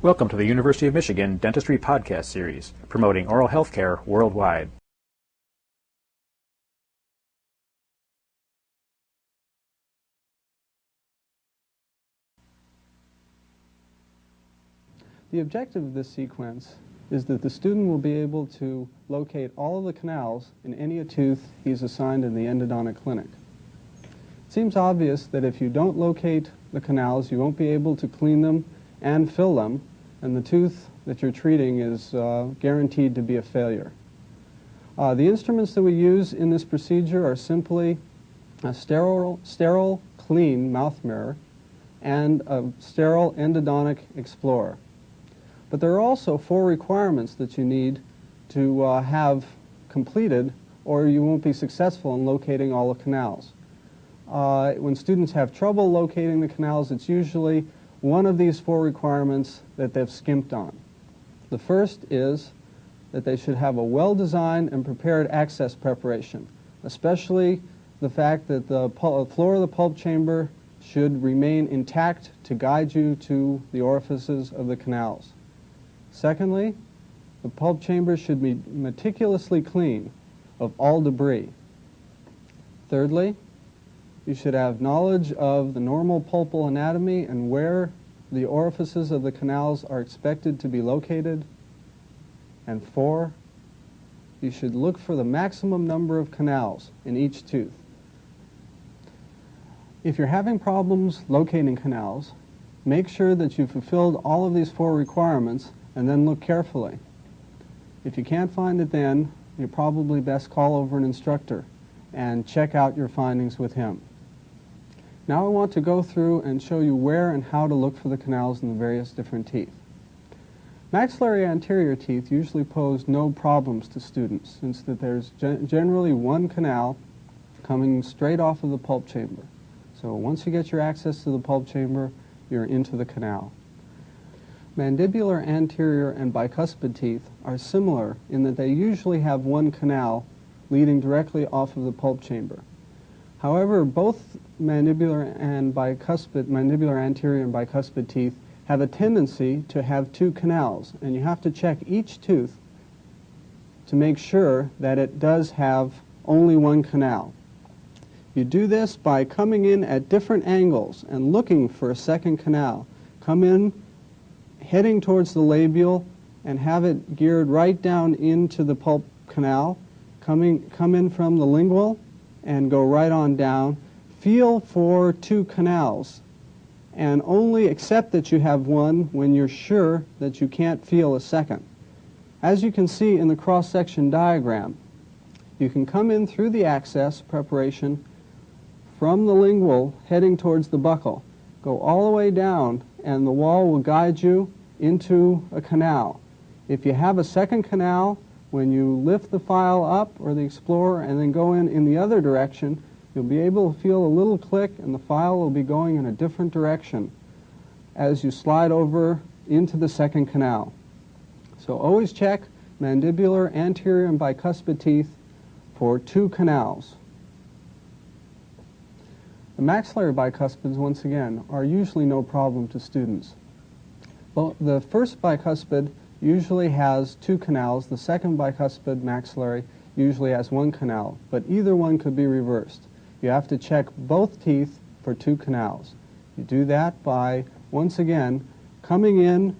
Welcome to the University of Michigan Dentistry Podcast Series, promoting oral health care worldwide. The objective of this sequence is that the student will be able to locate all of the canals in any tooth he's assigned in the endodontic clinic. It seems obvious that if you don't locate the canals, you won't be able to clean them and fill them, and the tooth that you're treating is guaranteed to be a failure. The instruments that we use in this procedure are simply a sterile, clean mouth mirror and a sterile endodontic explorer. But there are also 4 requirements that you need to have completed, or you won't be successful in locating all the canals. When students have trouble locating the canals, it's usually one of these 4 requirements that they've skimped on. The first is that they should have a well-designed and prepared access preparation, especially the fact that the floor of the pulp chamber should remain intact to guide you to the orifices of the canals. Secondly, the pulp chamber should be meticulously clean of all debris. Thirdly, you should have knowledge of the normal pulpal anatomy and where the orifices of the canals are expected to be located. And 4, you should look for the maximum number of canals in each tooth. If you're having problems locating canals, make sure that you've fulfilled all of these 4 requirements and then look carefully. If you can't find it then, you probably best call over an instructor and check out your findings with him. Now I want to go through and show you where and how to look for the canals in the various different teeth. Maxillary anterior teeth usually pose no problems to students, since that there's generally one canal coming straight off of the pulp chamber. So once you get your access to the pulp chamber, you're into the canal. Mandibular anterior and bicuspid teeth are similar in that they usually have one canal leading directly off of the pulp chamber. However, both mandibular anterior and bicuspid teeth have a tendency to have 2 canals, and you have to check each tooth to make sure that it does have only one canal. You do this by coming in at different angles and looking for a second canal. Come in heading towards the labial and have it geared right down into the pulp canal. Come in from the lingual and go right on down. Feel for 2 canals and only accept that you have one when you're sure that you can't feel a second. As you can see in the cross-section diagram, you can come in through the access preparation from the lingual heading towards the buccal. Go all the way down and the wall will guide you into a canal. If you have a second canal, when you lift the file up or the explorer and then go in the other direction, you'll be able to feel a little click and the file will be going in a different direction as you slide over into the second canal. So always check mandibular anterior and bicuspid teeth for 2 canals. The maxillary bicuspids, once again, are usually no problem to students. Well, the first bicuspid usually has 2 canals. The second bicuspid maxillary usually has 1 canal, but either one could be reversed. You have to check both teeth for 2 canals. You do that by, once again, coming in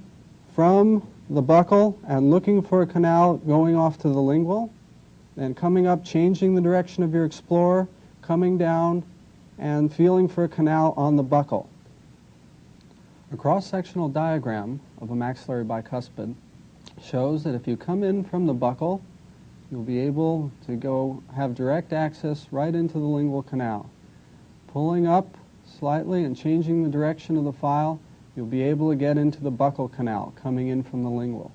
from the buccal and looking for a canal going off to the lingual, then coming up, changing the direction of your explorer, coming down, and feeling for a canal on the buccal. A cross-sectional diagram of a maxillary bicuspid shows that if you come in from the buccal, you'll be able to have direct access right into the lingual canal. Pulling up slightly and changing the direction of the file, you'll be able to get into the buccal canal coming in from the lingual.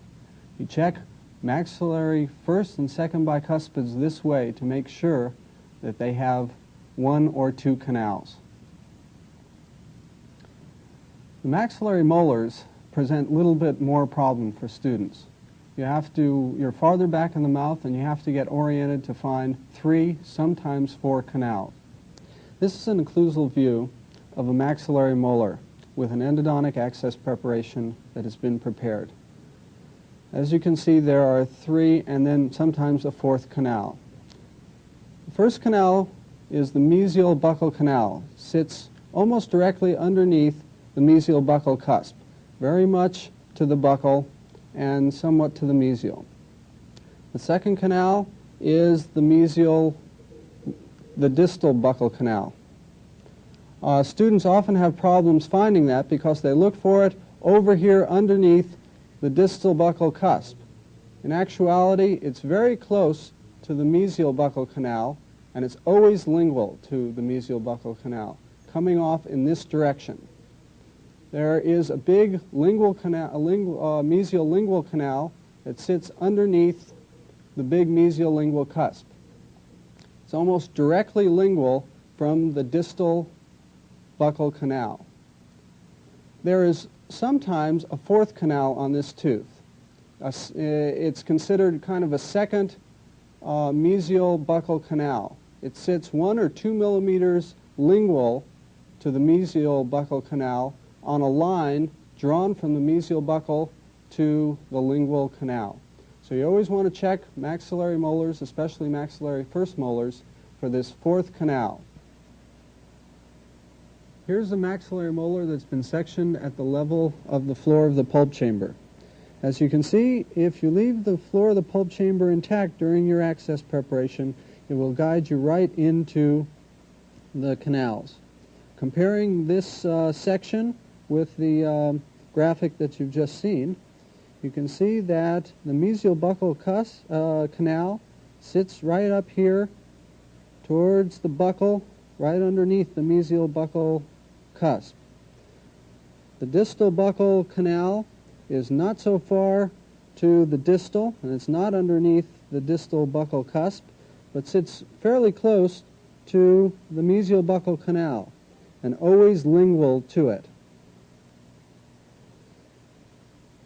You check maxillary first and second bicuspids this way to make sure that they have 1 or 2 canals. The maxillary molars present a little bit more problem for students. You're farther back in the mouth and you have to get oriented to find 3, sometimes 4 canals. This is an occlusal view of a maxillary molar. with an endodontic access preparation that has been prepared. As you can see, there are 3 and then sometimes a 4th canal. The first canal is the mesial buccal canal. It sits almost directly underneath the mesial buccal cusp, very much to the buccal and somewhat to the mesial. The second canal is the distal buccal canal. Students often have problems finding that because they look for it over here underneath the distal buccal cusp. In actuality, it's very close to the mesial buccal canal, and it's always lingual to the mesial buccal canal, coming off in this direction. There is a big lingual canal, mesial lingual canal that sits underneath the big mesial lingual cusp. It's almost directly lingual from the distal buccal canal. There is sometimes a 4th canal on this tooth. It's considered kind of a second mesial buccal canal. It sits 1 or 2 millimeters lingual to the mesial buccal canal on a line drawn from the mesial buccal to the lingual canal. So you always want to check maxillary molars, especially maxillary first molars, for this 4th canal. Here's the maxillary molar that's been sectioned at the level of the floor of the pulp chamber. As you can see, if you leave the floor of the pulp chamber intact during your access preparation, it will guide you right into the canals. Comparing this section with the graphic that you've just seen, you can see that the mesial buccal canal sits right up here towards the buccal, right underneath the mesial buccal cusp. The distal buccal canal is not so far to the distal, and it's not underneath the distal buccal cusp, but sits fairly close to the mesial buccal canal and always lingual to it.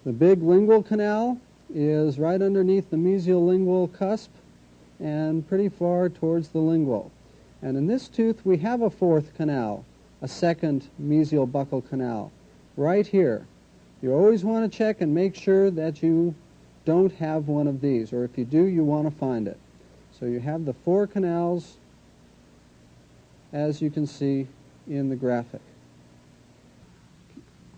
The big lingual canal is right underneath the mesial lingual cusp and pretty far towards the lingual. And in this tooth we have a 4th canal, a second mesial buccal canal, right here. You always want to check and make sure that you don't have one of these, or if you do, you want to find it. So you have the 4 canals, as you can see in the graphic.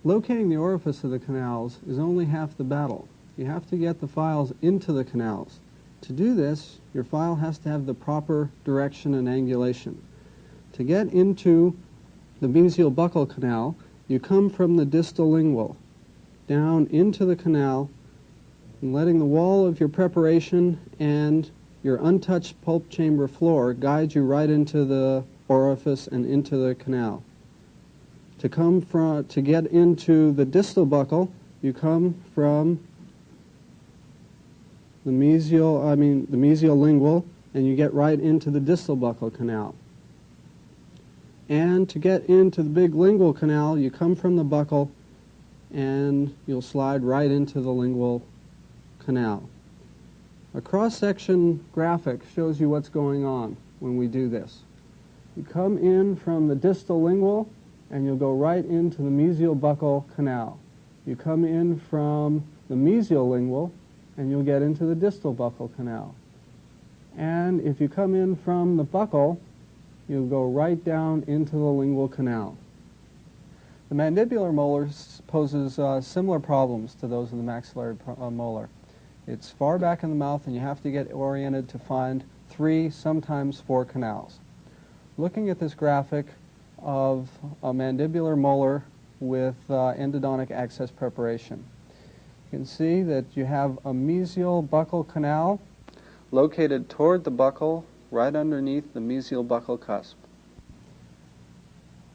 Locating the orifice of the canals is only half the battle. You have to get the files into the canals. To do this, your file has to have the proper direction and angulation. To get into the mesial buccal canal, you come from the distal lingual down into the canal and letting the wall of your preparation and your untouched pulp chamber floor guide you right into the orifice and into the canal. To get into the distal buccal, you come from the mesial lingual, and you get right into the distal buccal canal. And to get into the big lingual canal, you come from the buccal, and you'll slide right into the lingual canal. A cross-section graphic shows you what's going on when we do this. You come in from the distal lingual, and you'll go right into the mesial buccal canal. You come in from the mesial lingual, and you'll get into the distal buccal canal. And if you come in from the buccal, you'll go right down into the lingual canal. The mandibular molar poses similar problems to those of the maxillary molar. It's far back in the mouth, and you have to get oriented to find 3, sometimes 4 canals. Looking at this graphic of a mandibular molar with endodontic access preparation, you can see that you have a mesial buccal canal located toward the buccal, right underneath the mesial buccal cusp.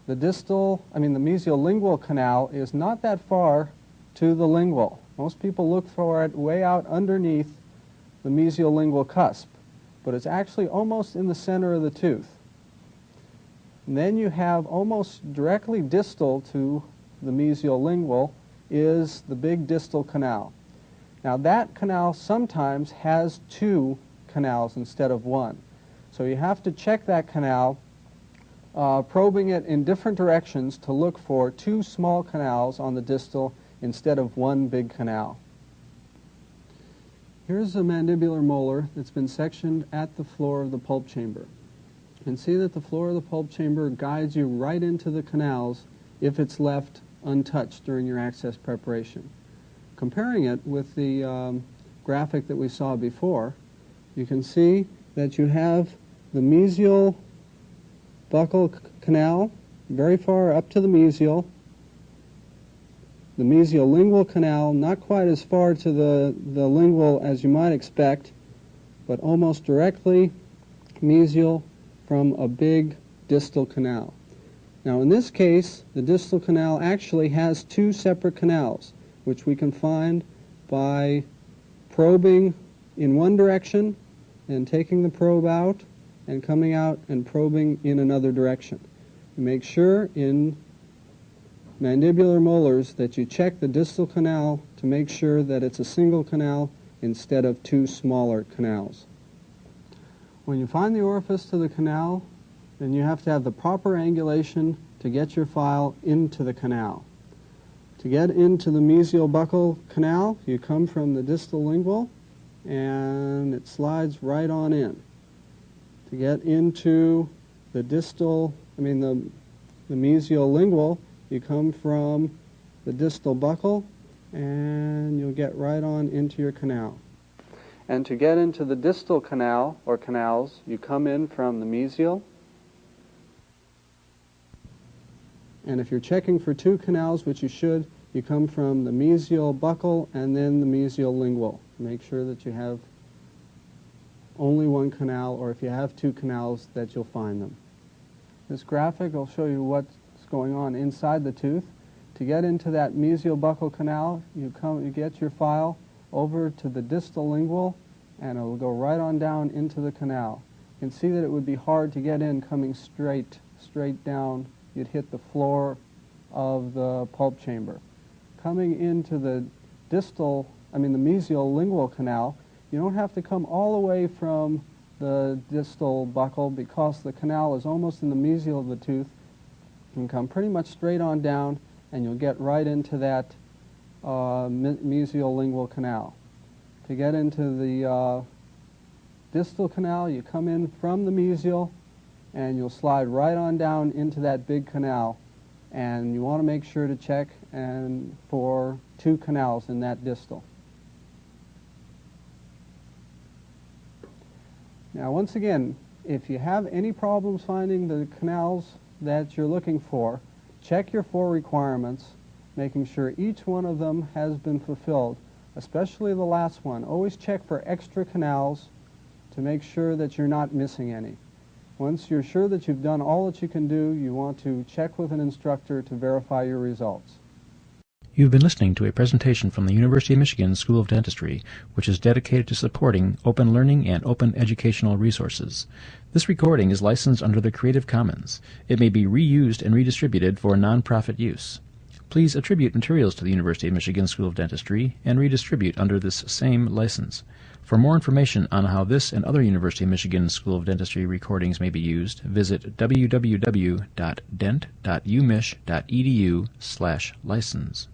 The mesial lingual canal is not that far to the lingual. Most people look for it way out underneath the mesial lingual cusp, but it's actually almost in the center of the tooth. And then you have almost directly distal to the mesial lingual is the big distal canal. Now that canal sometimes has 2 canals instead of 1. So you have to check that canal probing it in different directions to look for 2 small canals on the distal instead of 1 big canal. Here's a mandibular molar that's been sectioned at the floor of the pulp chamber. You can see that the floor of the pulp chamber guides you right into the canals if it's left untouched during your access preparation. Comparing it with the graphic that we saw before, you can see that you have the mesial buccal canal very far up to the mesial lingual canal not quite as far to the lingual as you might expect, but almost directly mesial from a big distal canal. Now in this case, the distal canal actually has 2 separate canals, which we can find by probing in one direction and taking the probe out and coming out and probing in another direction. Make sure in mandibular molars that you check the distal canal to make sure that it's a single canal instead of 2 smaller canals. When you find the orifice to the canal, then you have to have the proper angulation to get your file into the canal. To get into the mesial buccal canal, you come from the distal lingual and it slides right on in. To get into the distal, the mesial lingual, you come from the distal buccal and you'll get right on into your canal. And to get into the distal canal or canals, you come in from the mesial. And if you're checking for 2 canals, which you should, you come from the mesial buccal and then the mesial lingual. Make sure that you have only 1 canal, or if you have 2 canals, that you'll find them. This graphic will show you what's going on inside the tooth. To get into that mesial buccal canal, you get your file over to the distal lingual, and it will go right on down into the canal. You can see that it would be hard to get in coming straight down. You'd hit the floor of the pulp chamber. Coming into the mesial lingual canal, you don't have to come all the way from the distal buccal because the canal is almost in the mesial of the tooth. You can come pretty much straight on down and you'll get right into that mesial lingual canal. To get into the distal canal, you come in from the mesial and you'll slide right on down into that big canal. And you want to make sure to check for 2 canals in that distal. Now once again, if you have any problems finding the canals that you're looking for, check your 4 requirements, making sure each one of them has been fulfilled, especially the last one. Always check for extra canals to make sure that you're not missing any. Once you're sure that you've done all that you can do, you want to check with an instructor to verify your results. You've been listening to a presentation from the University of Michigan School of Dentistry, which is dedicated to supporting open learning and open educational resources. This recording is licensed under the Creative Commons. It may be reused and redistributed for nonprofit use. Please attribute materials to the University of Michigan School of Dentistry and redistribute under this same license. For more information on how this and other University of Michigan School of Dentistry recordings may be used, visit www.dent.umich.edu/license.